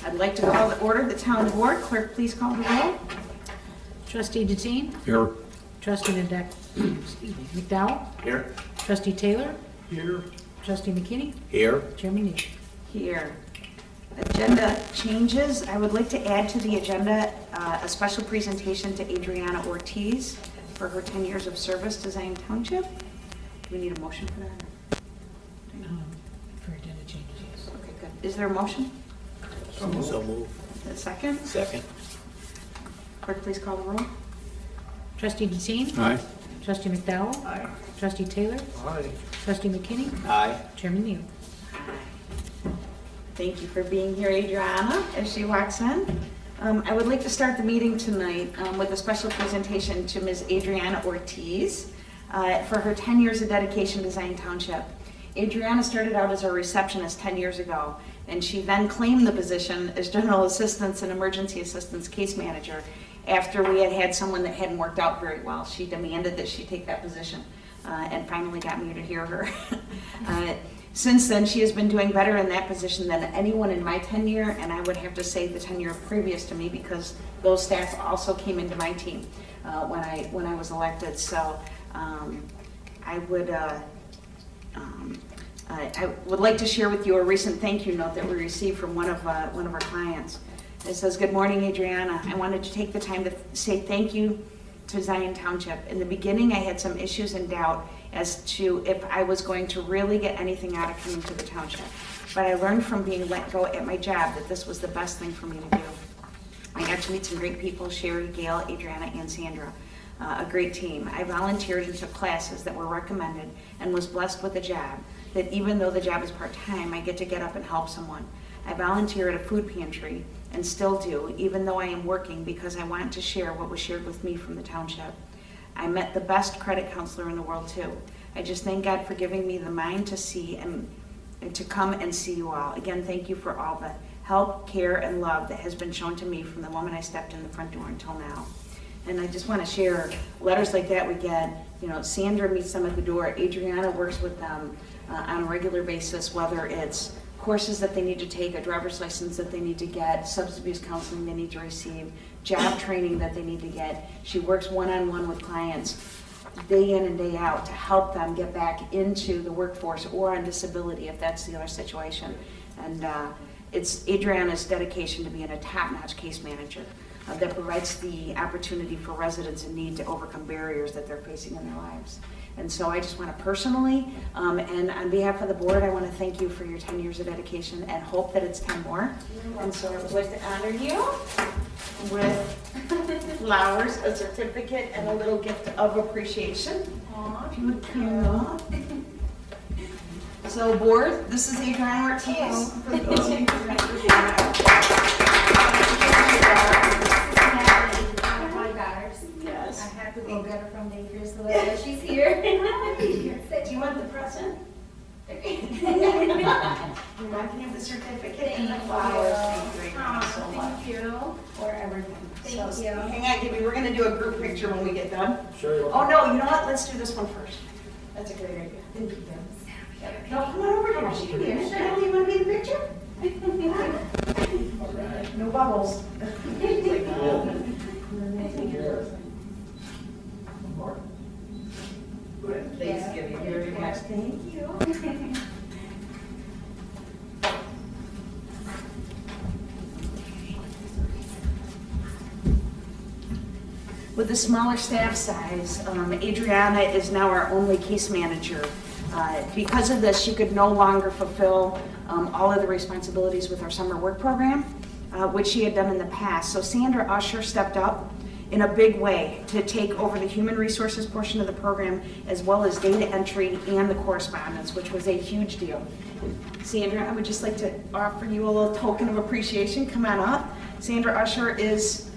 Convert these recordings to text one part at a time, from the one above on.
I'd like to call to order the town board. Clerk, please call the roll. Trustee Deteen? Here. Trustee McDowell? Here. Trustee Taylor? Here. Trustee McKinney? Here. Chairman Neal? Here. Agenda changes. I would like to add to the agenda a special presentation to Adriana Ortiz for her 10 years of service to Zion Township. Do we need a motion for that? For agenda changes, yes. Okay, good. Is there a motion? So move. A second? Second. Clerk, please call the roll. Trustee Deteen? Aye. Trustee McDowell? Aye. Trustee Taylor? Aye. Trustee McKinney? Aye. Chairman Neal? Thank you for being here, Adriana, as she walks in. I would like to start the meeting tonight with a special presentation to Ms. Adriana Ortiz for her 10 years of dedication to Zion Township. Adriana started out as a receptionist 10 years ago, and she then claimed the position as General Assistance and Emergency Assistance Case Manager after we had had someone that hadn't worked out very well. She demanded that she take that position and finally got me to hear her. Since then, she has been doing better in that position than anyone in my tenure, and I would have to say the tenure previous to me, because those staff also came into my team when I was elected. So I would like to share with you a recent thank you note that we received from one of our clients. It says, "Good morning, Adriana. I wanted to take the time to say thank you to Zion Township. In the beginning, I had some issues and doubt as to if I was going to really get anything out of coming to the township. But I learned from being let go at my job that this was the best thing for me to do. I got to meet some great people, Sherry, Gail, Adriana, and Sandra, a great team. I volunteered and took classes that were recommended and was blessed with a job that even though the job is part-time, I get to get up and help someone. I volunteer at a food pantry and still do, even though I am working, because I want to share what was shared with me from the township. I met the best credit counselor in the world too. I just thank God for giving me the mind to see and to come and see you all. Again, thank you for all the help, care, and love that has been shown to me from the moment I stepped in the front door until now." And I just want to share letters like that we get. You know, Sandra meets them at the door. Adriana works with them on a regular basis, whether it's courses that they need to take, a driver's license that they need to get, substance abuse counseling they need to receive, job training that they need to get. She works one-on-one with clients day in and day out to help them get back into the workforce or on disability if that's the other situation. And it's Adriana's dedication to being a top-notch case manager that provides the opportunity for residents in need to overcome barriers that they're facing in their lives. And so I just want to personally, and on behalf of the board, I want to thank you for your 10 years of dedication and hope that it's 10 more. And so I would like to honor you with flowers, a certificate, and a little gift of appreciation. If you would come up. So board, this is Adriana Ortiz. Yes. I have to go get her from daycare so that she's here. Do you want the present? You want to have the certificate and the flowers. Thank you, Adriana, so much. Thank you. For everything. Thank So, you. hang on, Gibby, we're gonna do a group picture when we get done. Sure. Oh, no, you know what? Let's do this one first. That's a great idea. Thank you, Deb. No, come on over here. She can be in it. Sure. You want to be in the picture? No bubbles. Thanks, Gibby. Very much. Thank you. With the smaller staff size, Adriana is now our only case manager. Because of this, she could no longer fulfill all of the responsibilities with our summer work program, which she had done in the past. So Sandra Usher stepped up in a big way to take over the human resources portion of the program, as well as data entry and the correspondence, which was a huge deal. Sandra, I would just like to offer you a little token of appreciation. Come on up. Sandra Usher is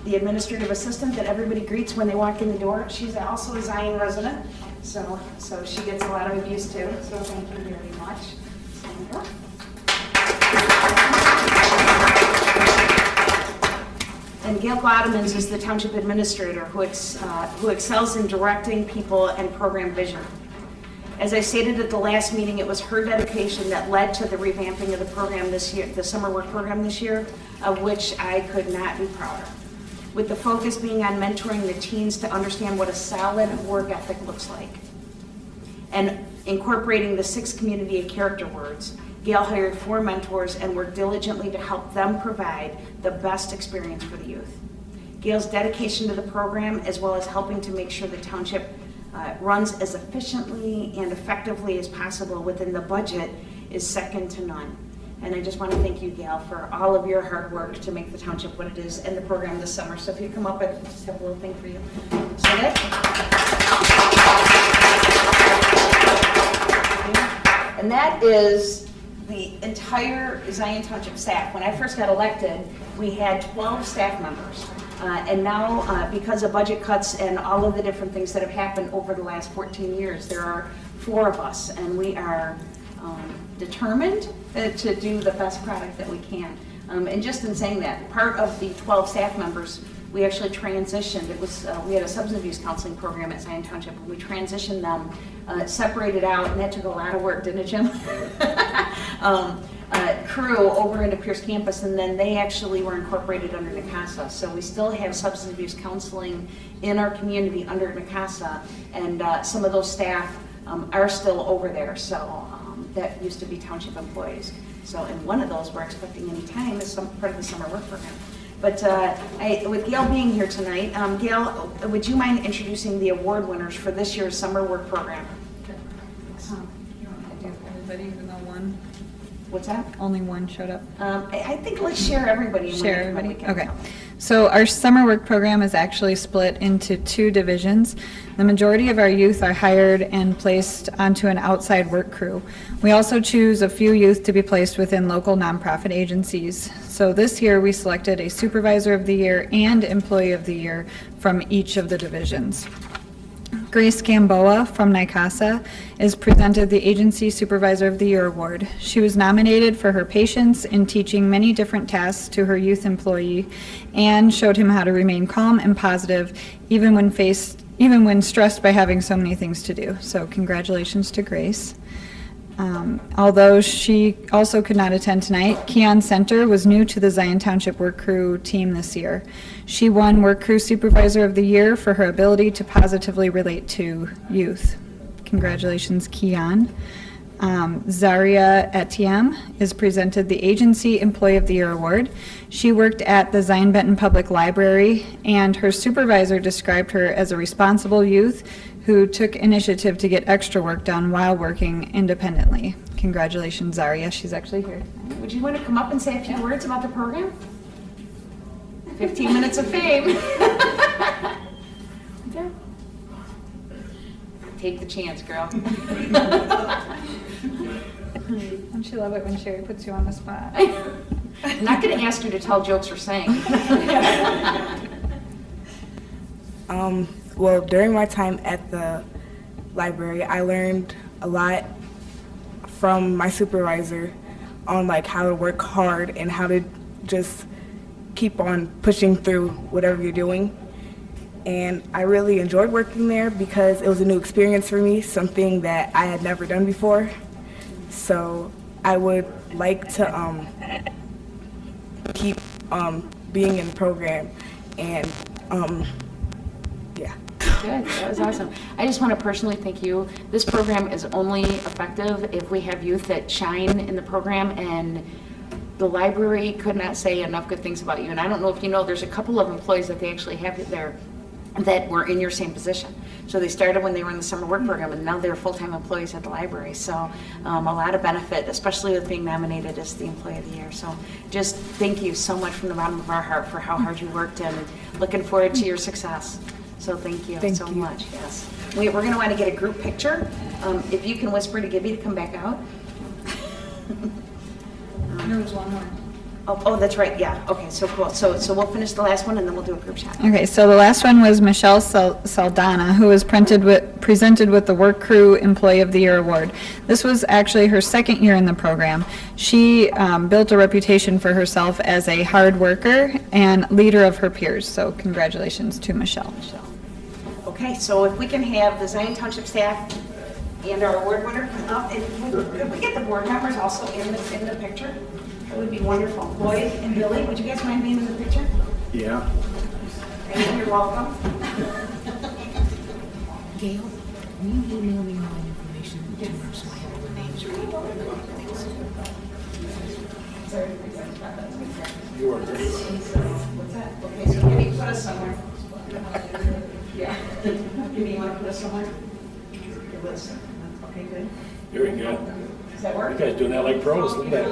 the administrative assistant that everybody greets when they walk in the door. She's also a Zion resident, so she gets a lot of abuse too. So thank you very much, Sandra. And Gail Glademans is the township administrator who excels in directing people and program vision. As I stated at the last meeting, it was her dedication that led to the revamping of the program this year, the summer work program this year, of which I could not be prouder. With the focus being on mentoring the teens to understand what a solid work ethic looks like. And incorporating the 6 community of character words, Gail hired 4 mentors and worked diligently to help them provide the best experience for the youth. Gail's dedication to the program, as well as helping to make sure the township runs as efficiently and effectively as possible within the budget, is second to none. And I just want to thank you, Gail, for all of your hard work to make the township what it is and the program this summer. So if you come up, I just have a little thing for you. So and that is the entire Zion Township staff. When I first got elected, we had 12 staff members. And now, because of budget cuts and all of the different things that have happened over the last 14 years, there are 4 of us, and we are determined to do the best product that we can. And just in saying that, part of the 12 staff members, we actually transitioned. It was we had a substance abuse counseling program at Zion Township, and we transitioned them, separated out, and that took a lot of work, didn't it, Jim? Crew over into Pierce campus, and then they actually were incorporated under NACASA. So we still have substance abuse counseling in our community under NACASA, and some of those staff are still over there. So that used to be township employees. So, and one of those we're expecting any time is some part of the summer work program. But with Gail being here tonight, Gail, would you mind introducing the award winners for this year's summer work program? Everybody, even though one, What's that? only one showed up. I think let's share everybody. and Share when we everybody. can. Okay. So our summer work program is actually split into 2 divisions. The majority of our youth are hired and placed onto an outside work crew. We also choose a few youth to be placed within local nonprofit agencies. So this year we selected a supervisor of the year and employee of the year from each of the divisions. Grace Gamboa from NICASA is presented the Agency Supervisor of the Year Award. She was nominated for her patience in teaching many different tasks to her youth employee and showed him how to remain calm and positive even when stressed by having so many things to do. So congratulations to Grace. Although she also could not attend tonight, Keon Center was new to the Zion Township Work Crew team this year. She won Work Crew Supervisor of the Year for her ability to positively relate to youth. Congratulations, Keon. Zaria Etienne is presented the Agency Employee of the Year Award. She worked at the Zion Benton Public Library, and her supervisor described her as a responsible youth who took initiative to get extra work done while working independently. Congratulations, Zaria. She's actually here. Would you want to come up and say a few words about the program? 15 minutes of fame. Take the chance, girl. Don't you love it when Sherry puts you on the spot? I'm not going to ask you to tell jokes or sing. Well, during my time at the library, I learned a lot from my supervisor on like how to work hard and how to just keep on pushing through whatever you're doing. And I really enjoyed working there because it was a new experience for me, something that I had never done before. So I would like to keep being in the program and yeah. Good, that was awesome. I just want to personally thank you. This program is only effective if we have youth that shine in the program, and the library could not say enough good things about you. And I don't know if you know, there's a couple of employees that they actually have there that were in your same position. So they started when they were in the summer work program, and now they're full-time employees at the library. So a lot of benefit, especially with being nominated as the Employee of the Year. So just thank you so much from the bottom of our heart for how hard you worked, and looking forward to your success. So thank you so much. Yes. We're going to want to get a group picture. If you can whisper to Gibby to come back out. There was one more. Oh, that's right. Yeah. Okay. So cool. So we'll finish the last one, and then we'll do a group shot. Okay, so the last one was Michelle Saldana, who was presented with the Work Crew Employee of the Year Award. This was actually her second year in the program. She built a reputation for herself as a hard worker and leader of her peers. So congratulations to Michelle. Okay. So if we can have the Zion Township staff And our award winner come up, and could we get the board members also in the picture? That would be wonderful. Lloyd and Billy, would you guys mind being in the picture? Yeah. Thank you, you're welcome. Gail, will you email me all that information tomorrow so I have all the names ready? Thanks. You are great. What's that? Okay, so can you put us somewhere? Yeah. Can you want to put us somewhere? Your list. Okay, good. Very good. Does that work? You guys doing that like pros, look at that.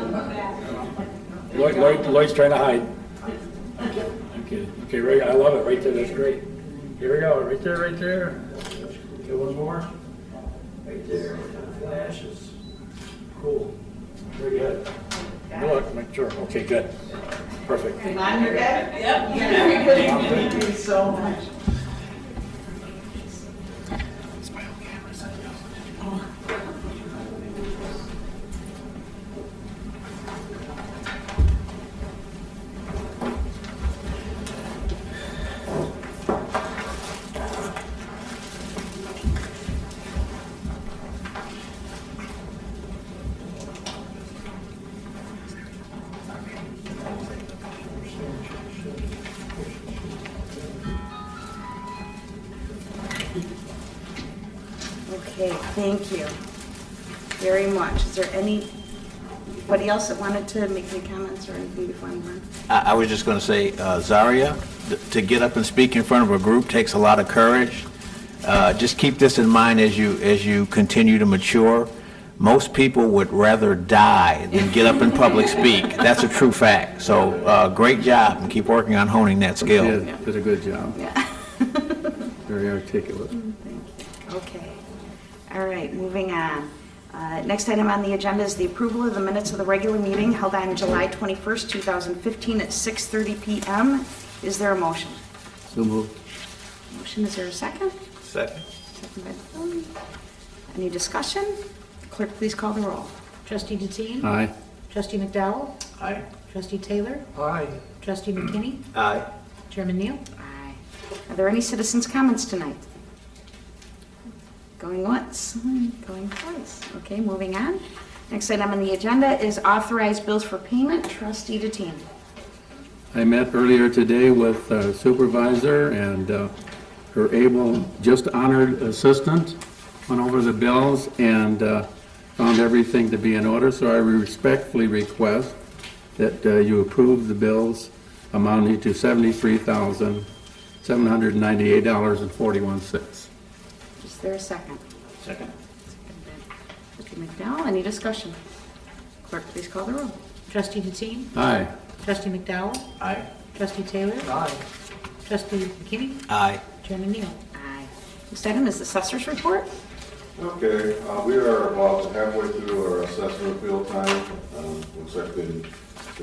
Lloyd's trying to hide. Okay, right, I love it, right there, that's great. Here we go, right there, right there. Okay, one more. Right there, flashes. Cool, very good. Look, make sure, okay, good. Perfect. Come on, you're good? Yep. Very good. Thank you so much. Okay, thank you very much. Is there anybody else that wanted to make any comments or anything before I move on? I was just going to say, Zaria, to get up and speak in front of a group takes a lot of courage. Just keep this in mind as you continue to mature. Most people would rather die than get up in public speak. That's a true fact. So great job, and keep working on honing that skill. Yeah, did a good job. Yeah. Very articulate. Thank you. Okay. All right, moving on. Next item on the agenda is the approval of the minutes of the regular meeting held on July 21st, 2015 at 6:30 PM. Is there a motion? So moved. Motion, is there a second? Second. Second by Billy. Any discussion? Clerk, please call the roll. Trustee DeTeen? Aye. Trustee McDowell? Aye. Trustee Taylor? Aye. Trustee McKinney? Aye. Chairman Neal? Aye. Are there any citizens' comments tonight? Going once, going twice. Okay, moving on. Next item on the agenda is authorized bills for payment. Trustee DeTeen. I met earlier today with supervisor and her able, just honored assistant, went over the bills and found everything to be in order, so I respectfully request that you approve the bills amounting to $73,798.41. Is there a second? Second. Trustee McDowell, any discussion? Clerk, please call the roll. Trustee DeTeen? Aye. Trustee McDowell? Aye. Trustee Taylor? Aye. Trustee McKinney? Aye. Chairman Neal? Aye. Next item is the assessor's report. Okay, we are about halfway through our assessment appeal time. Looks like the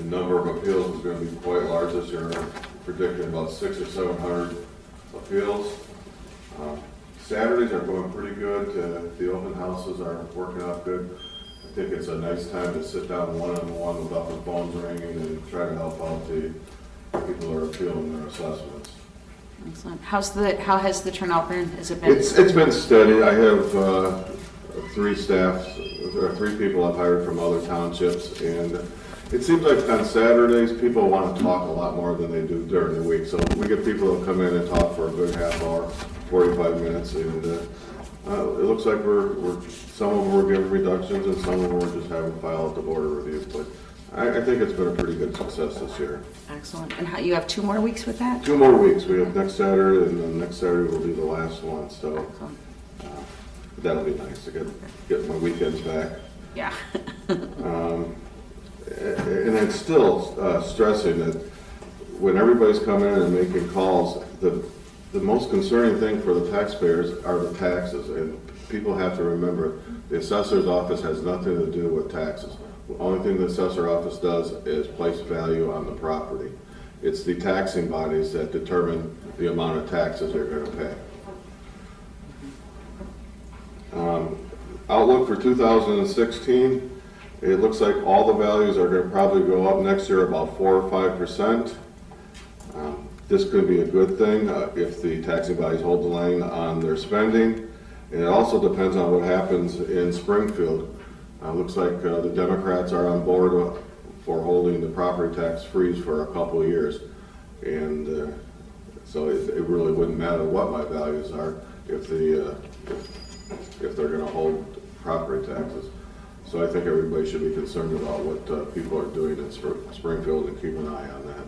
number of appeals is going to be quite large this year. We're predicting about 600 or 700 appeals. Saturdays are going pretty good. The open houses are working out good. I think it's a nice time to sit down one-on-one without the phones ringing and try to help out the people who are appealing their assessments. Excellent. How has the turnout been? Has it been? It's been steady. I have three people I've hired from other townships, and it seems like on Saturdays people want to talk a lot more than they do during the week. So we get people that come in and talk for a good half hour, 45 minutes, and it looks like some of them we're giving reductions, and some of them we're just having file at the board of review. But I think it's been a pretty good success this year. Excellent. And you have 2 more weeks with that? 2 more weeks. We have next Saturday, and then next Saturday will be the last one. So Excellent. that'll be nice to get my weekends back. Yeah. And I'm still stressing that when everybody's coming in and making calls, the most concerning thing for the taxpayers are the taxes. And people have to remember, the assessor's office has nothing to do with taxes. The only thing the assessor office does is place value on the property. It's the taxing bodies that determine the amount of taxes they're going to pay. Outlook for 2016, it looks like all the values are going to probably go up next year about 4 or 5%. This could be a good thing if the taxing bodies hold the line on their spending. And it also depends on what happens in Springfield. Looks like the Democrats are on board for holding the property tax freeze for a couple of years. And so it really wouldn't matter what my values are if they're going to hold property taxes. So I think everybody should be concerned about what people are doing in Springfield and keep an eye on that.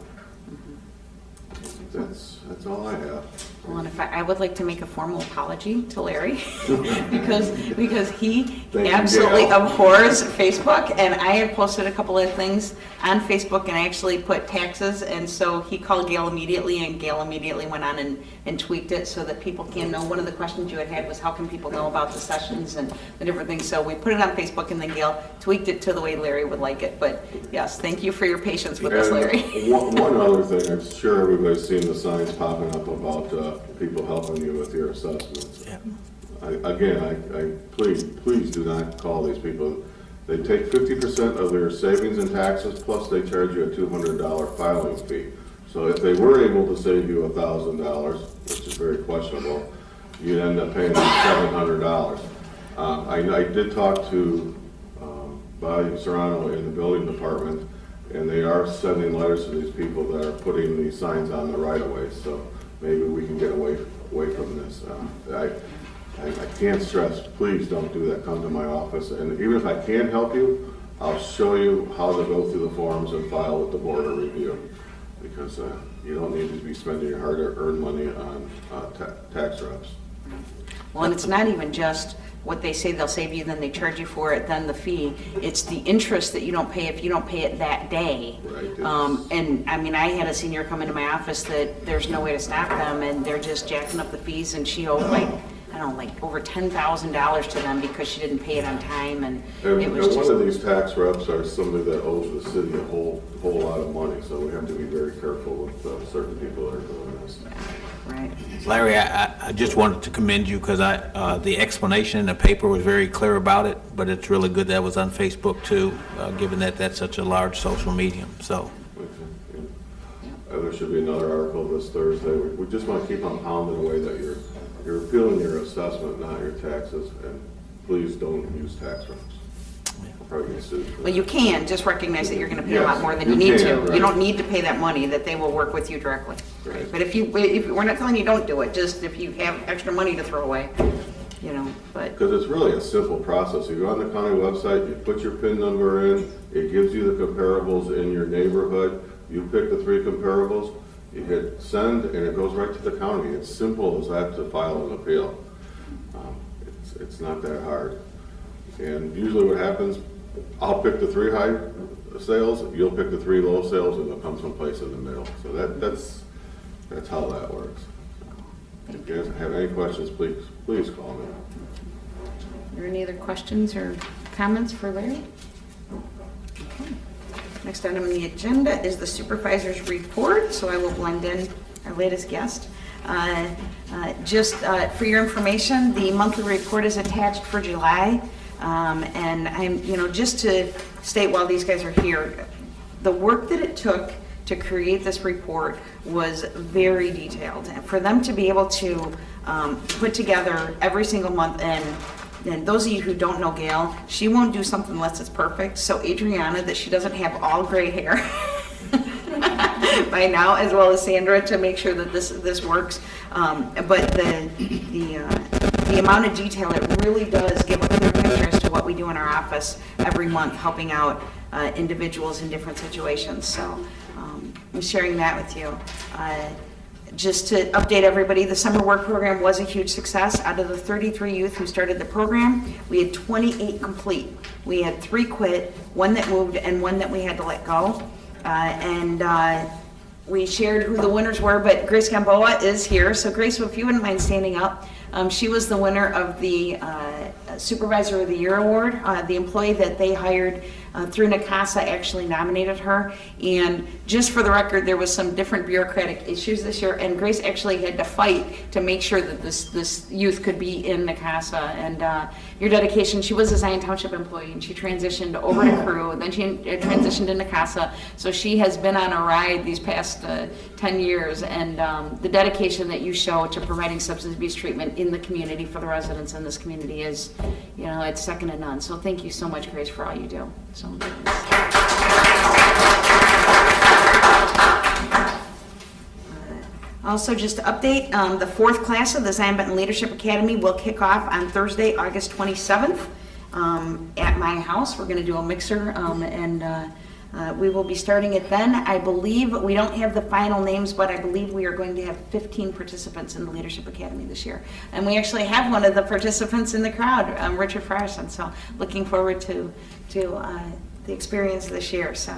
That's all I have. Well, and if I would like to make a formal apology to Larry because he Thank you, absolutely Gail. abhors Facebook, and I have posted a couple of things on Facebook and I actually put taxes, and so he called Gail immediately, and Gail immediately went on and tweaked it so that people can know. One of the questions you had was how can people know about the sessions and the different things, so we put it on Facebook and then Gail tweaked it to the way Larry would like it. But yes, thank you for your patience with us, And Larry. one other thing, I'm sure everybody's seen the signs popping up about people helping you with your assessments. Yeah. Please do not call these people. They take 50% of their savings and taxes, plus they charge you a $200 filing fee. So if they were able to save you $1,000, which is very questionable, you'd end up paying them $700. I did talk to Bobby Serrano in the building department, and they are sending letters to these people that are putting these signs on the right-of-way, so maybe we can get away from this. I can't stress, please don't do that. Come to my office, and even if I can't help you, I'll show you how to go through the forms and file with the board of review, because you don't need to be spending your hard-earned money on tax reps. Well, and it's not even just what they say they'll save you, then they charge you for it, then the fee. It's the interest that you don't pay if you don't pay it that day. Right. And I mean, I had a senior come into my office that there's no way to stop them, and they're just jacking up the fees, and she owed like, I don't know, like over $10,000 to them because she didn't pay it on time, and it was And just. one of these tax reps are somebody that owes the city a whole lot of money, so we have to be very careful with certain people that are doing this. Right. Larry, I just wanted to commend you because the explanation in the paper was very clear about it, but it's really good that was on Facebook too, given that that's such a large social medium, so. There should be another article this Thursday. We just want to keep on pounding away that you're appealing your assessment, not your taxes, and please don't use tax reps. I'll probably get sued for Well, that. you can, just recognize that you're gonna pay a Yes, lot more than you you need can, to. right. You don't need to pay that money, that they will work with you directly. Right. But if we're not telling you don't do it, just if you have extra money to throw away, you know, but. Because it's really a simple process. You go on the county website, you put your PIN number in, it gives you the comparables in your neighborhood. You pick the 3 comparables, you hit send, and it goes right to the county. It's simple as that to file an appeal. It's not that hard. And usually what happens, I'll pick the 3 high sales, you'll pick the 3 low sales, and they'll come someplace in the middle. So that's how that works. If you guys have any questions, please call me. Are there any other questions or comments for Larry? Okay. Next item on the agenda is the supervisor's report, so I will blend in our latest guest. Just for your information, the monthly report is attached for July, and I'm, just to state while these guys are here, the work that it took to create this report was very detailed. And for them to be able to put together every single month, and those of you who don't know Gail, she won't do something unless it's perfect. So Adriana, that she doesn't have all gray hair by now, as well as Sandra, to make sure that this works. But the amount of detail, it really does give a clear picture as to what we do in our office every month, helping out individuals in different situations. So I'm sharing that with you. Just to update everybody, the summer work program was a huge success. Out of the 33 youth who started the program, we had 28 complete. We had 3 quit, 1 that moved, and 1 that we had to let go. We shared who the winners were, but Grace Gamboa is here. So Grace, if you wouldn't mind standing up. She was the winner of the Supervisor of the Year Award, the employee that they hired through NACASA actually nominated her. And just for the record, there was some different bureaucratic issues this year, and Grace actually had to fight to make sure that this youth could be in NACASA. And your dedication, she was a Zion Township employee, and she transitioned over to Crew, and then she transitioned to NACASA. So she has been on a ride these past 10 years, and the dedication that you show to providing substance abuse treatment in the community for the residents in this community is, you know, it's second to none. So thank you so much, Grace, for all you do. So. Also, just to update, the fourth class of the Zion Benton Leadership Academy will kick off on Thursday, August 27th at my house. We're going to do a mixer, and we will be starting it then. I believe, we don't have the final names, but I believe we are going to have 15 participants in the Leadership Academy this year. And we actually have one of the participants in the crowd, Richard Frierson, so looking forward to the experience this year. So.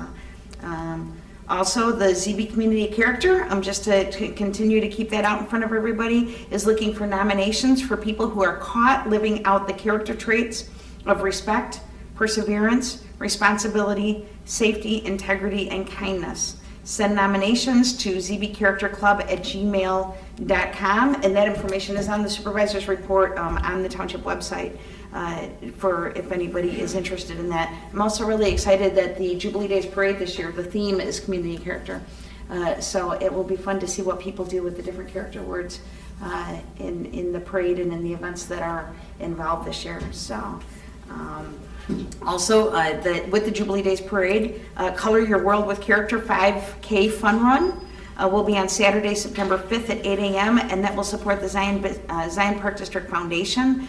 Also, the ZB Community Character, just to continue to keep that out in front of everybody, is looking for nominations for people who are caught living out the character traits of respect, perseverance, responsibility, safety, integrity, and kindness. Send nominations to zbcharacterclub@gmail.com, and that information is on the supervisor's report on the township website. For if anybody is interested in that. I'm also really excited that the Jubilee Days Parade this year, the theme is community character. So it will be fun to see what people do with the different character words in the parade and in the events that are involved this year. So also with the Jubilee Days Parade, Color Your World with Character 5K Fun Run. Will be on Saturday, September 5th at 8 a.m. and that will support the Zion Park District Foundation.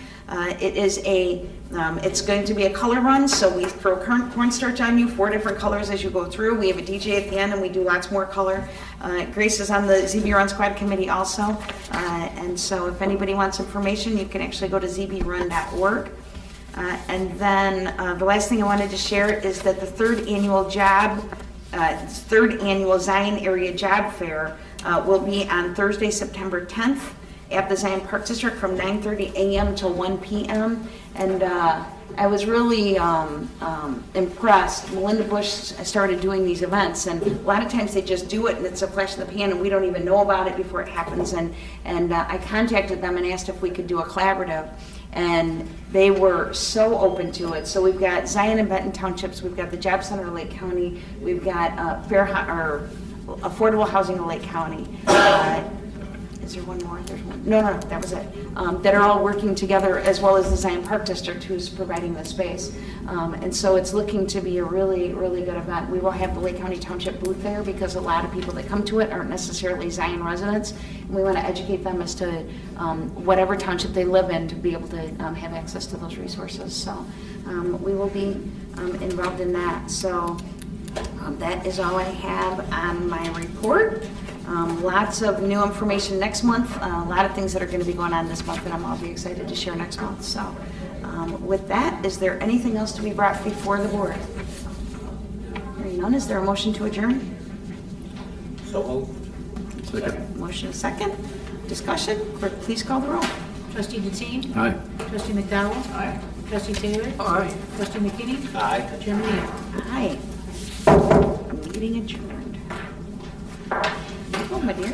It's going to be a color run, so we throw cornstarch on you, 4 different colors as you go through. We have a DJ at the end, and we do lots more color. Grace is on the ZB Run Squad Committee also, and so if anybody wants information, you can actually go to zbrun.org. And then the last thing I wanted to share is that the third annual Zion Area Job Fair will be on Thursday, September 10th at the Zion Park District from 9:30 a.m. till 1 p.m. And I was really impressed. Melinda Bush started doing these events, and a lot of times they just do it and it's a flash in the pan and we don't even know about it before it happens. And I contacted them and asked if we could do a collaborative, and they were so open to it. So we've got Zion and Benton Townships, we've got the Job Center of Lake County, we've got Affordable Housing of Lake County. Is there one more? There's one. No, that was it. That are all working together, as well as the Zion Park District, who's providing the space. And so it's looking to be a really, really good event. We will have the Lake County Township booth there because a lot of people that come to it aren't necessarily Zion residents. And we want to educate them as to whatever township they live in to be able to have access to those resources. So we will be involved in that. So that is all I have on my report. Lots of new information next month, a lot of things that are going to be going on this month that I'll be excited to share next month. So with that, is there anything else to be brought before the board? Hearing none, is there a motion to adjourn? So moved. Second. Motion is second. Discussion? Clerk, please call the roll. Trustee Deteen? Aye. Trustee McDowell? Aye. Trustee Taylor? Aye. Trustee McKinney? Aye. Chairman Neal? Aye. Meeting adjourned. Oh, my dear.